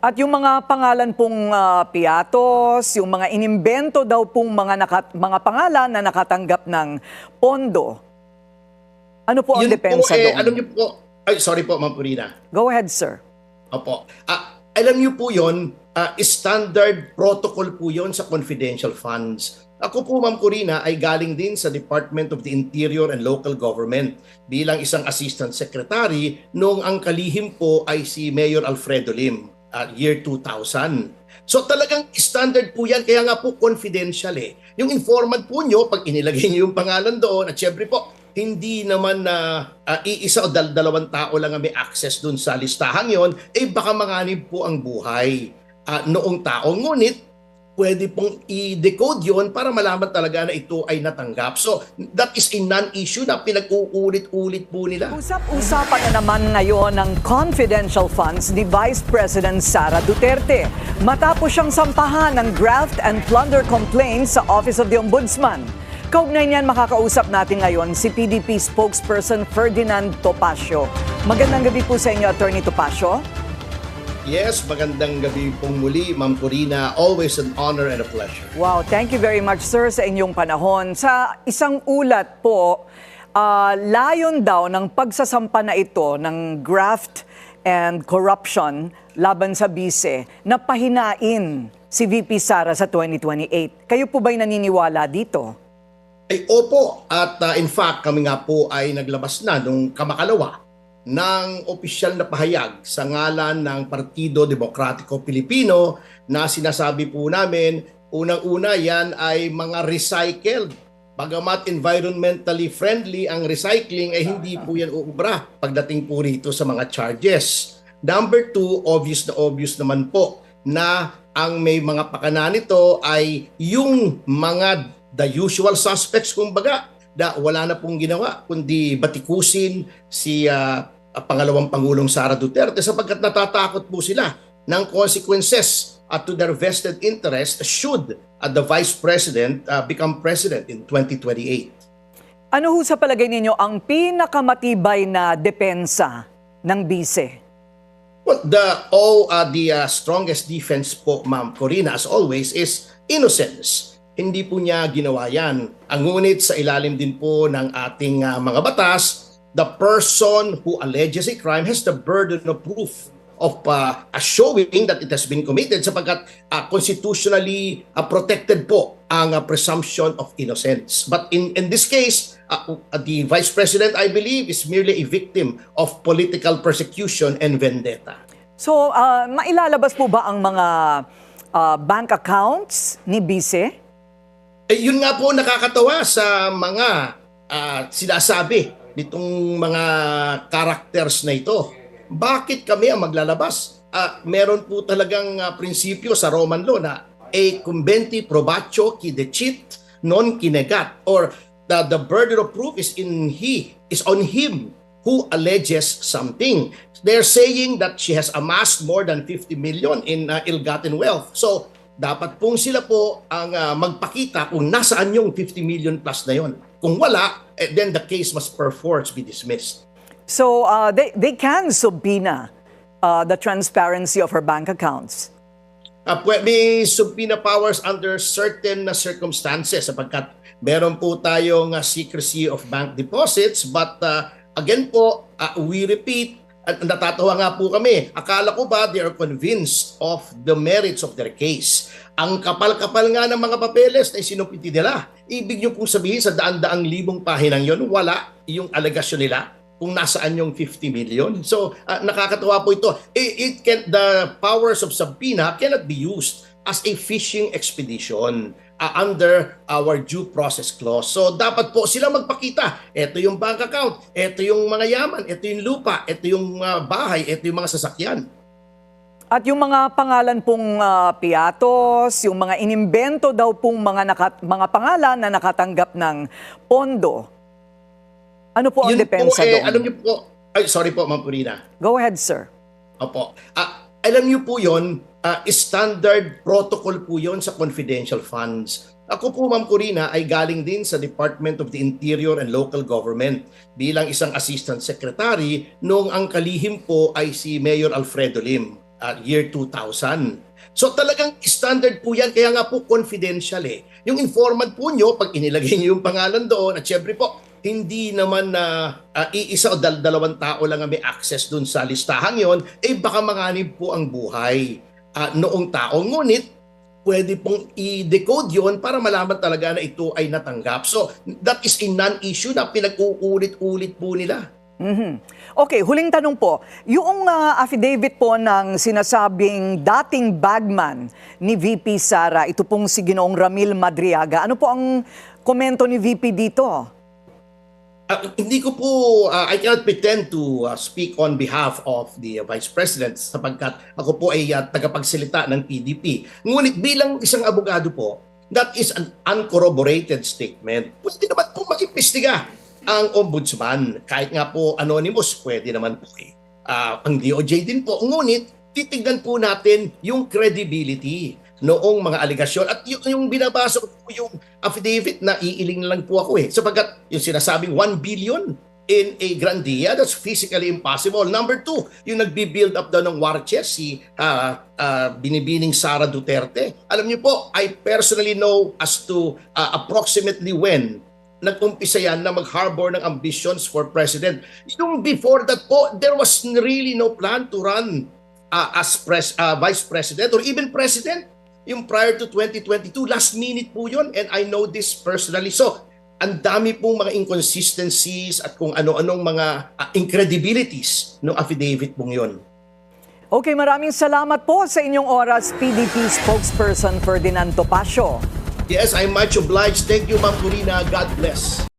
At yung mga pangalan pong piatos, yung mga inimbento daw pong mga pangalan na nakatanggap ng pondo, ano po ang Yun po depensa alam doon? niyo po, ay sorry po Ma'am Purina. Go ahead, sir. Opo. Alam niyo po yon, standard protocol po yon sa confidential funds. Ako po Ma'am Corina ay galing din sa Department of the Interior and Local Government bilang isang Assistant Secretary noong ang kalihim po ay si Mayor Alfredo Lim, year 2000. So talagang standard po yan, kaya nga po confidential eh. Yung informant po nyo, pag inilagay nyo yung pangalan doon, at syempre po, hindi naman na iisa o dalawang tao lang ang may access doon sa listahan yon, eh baka manganib po ang buhay noong tao. Ngunit, pwede pong i-decode yon para malaman talaga na ito ay natanggap. So, that is a non-issue na pinag-uulit-ulit po nila. Usap-usapan na naman ngayon ng confidential funds ni Vice President Sara Duterte matapos siyang sampahan ng graft and plunder complaints sa Office of the Ombudsman. Kaugnay niyan, makakausap natin ngayon si PDP spokesperson Ferdinand Topacio. Magandang gabi po sa inyo, Attorney Topacio. Yes, magandang gabi pong muli, Ma'am Corina. Always an honor and a pleasure. Wow, thank you very much, sir, sa inyong panahon. Sa isang ulat po, layon daw ng pagsasampa na ito ng graft and corruption laban sa bise na pahinain si VP Sara sa 2028. Kayo po ba'y naniniwala dito? Ay opo, at in fact kami nga po ay naglabas na nung kamakalawa ng opisyal na pahayag sa ngalan ng Partido Demokratiko Pilipino na sinasabi po namin, unang-una yan ay mga recycled. Bagamat environmentally friendly ang recycling, ay hindi po yan uubra pagdating po rito sa mga charges. Number two, obvious naman po na ang may mga pakana nito ay yung mga the usual suspects kumbaga, na wala na pong ginawa kundi batikusin si pangalawang Pangulong Sara Duterte sapagkat natatakot po sila ng consequences to their vested interest should the Vice President become President in 2028. Ano ho sa palagay ninyo ang pinakamatibay na depensa ng bise? Well, the strongest defense po, Ma'am Corina, as always, is innocence. Hindi po niya ginawa yan. Ang ngunit sa ilalim din po ng ating mga batas, the person who alleges a crime has the burden of proof of showing that it has been committed sapagkat constitutionally protected po ang presumption of innocence. But in this case, the Vice President, I believe, is merely a victim of political persecution and vendetta. So, mailalabas po ba ang mga bank accounts ni bise? Yun nga po nakakatawa sa mga sinasabi nitong mga characters na ito. Bakit kami ang maglalabas? Meron po talagang prinsipyo sa Roman law na e cumbenti probatio qui decit non qui negat, or the burden of proof is on him who alleges something. They're saying that she has amassed more than 50 million in ill-gotten wealth. So, dapat pong sila po ang magpakita kung nasaan yung 50 million plus na yon. Kung wala, then the case must perforce be dismissed. So, they can subpoena the transparency of her bank accounts. May subpoena powers under certain circumstances sapagkat meron po tayong secrecy of bank deposits, but again po, we repeat, at natatawa nga po kami. Akala ko ba they are convinced of the merits of their case? Ang kapal-kapal nga ng mga papeles na isinupiti nila. Ibig nyo pong sabihin sa daan-daang libong pahinang yon, wala yung alegasyon nila kung nasaan yung 50 million. So, nakakatawa po ito. The powers of subpoena cannot be used as a fishing expedition under our due process clause. So dapat po sila magpakita. Ito yung bank account, ito yung mga yaman, ito yung lupa, ito yung bahay, ito yung mga sasakyan. At yung mga pangalan pong piatos, yung mga inimbento daw pong mga pangalan na nakatanggap ng pondo, ano po ang depensa doon? Alam niyo po, sorry po Ma'am Purina. Go ahead, sir. Opo. Alam niyo po yon, standard protocol po yon sa confidential funds. Ako po, Ma'am Corina, ay galing din sa Department of the Interior and Local Government bilang isang Assistant Secretary noong ang kalihim po ay si Mayor Alfredo Lim, year 2000. So talagang standard po yan, kaya nga po confidential eh. Yung informant po nyo, pag inilagay nyo yung pangalan doon, at syempre po, hindi naman na iisa o dalawang tao lang ang may access doon sa listahan yon, eh baka manganib po ang buhay noong tao. Ngunit, pwede pong i-decode yon para malaman talaga na ito ay natanggap. So, that is a non-issue na pinag-uulit-ulit po nila. Okay, huling tanong po. Yung affidavit po ng sinasabing dating bagman ni VP Sara, ito pong si Ginoong Ramil Madriaga, ano po ang komento ni VP dito? Hindi ko po, I cannot pretend to speak on behalf of the Vice President sapagkat ako po ay tagapagsalita ng PDP. Ngunit bilang isang abogado po, that is an uncorroborated statement. Pwede naman po mag-imbestiga ang ombudsman. Kahit nga po anonymous, pwede naman po ang DOJ din po. Ngunit, titignan po natin yung credibility noong mga aligasyon. At yung binabasa ko po yung affidavit na iiling lang po ako sapagkat yung sinasabing 1 billion in a grandia, that's physically impossible. Number 2, yung nagbi-build up daw ng war chest, si binibining Sara Duterte. Alam niyo po, I personally know as to approximately when nag-umpisa yan na mag-harbor ng ambitions for president. Yung before that po, there was really no plan to run as vice president or even president. Yung prior to 2022, last minute po yun, and I know this personally. So, ang dami pong mga inconsistencies at kung ano-anong mga incredibilities ng affidavit pong yun. Okay, maraming salamat po sa inyong oras, PDP spokesperson Ferdinand Topacio. Yes, I'm much obliged. Thank you, Ma'am Corina. God bless.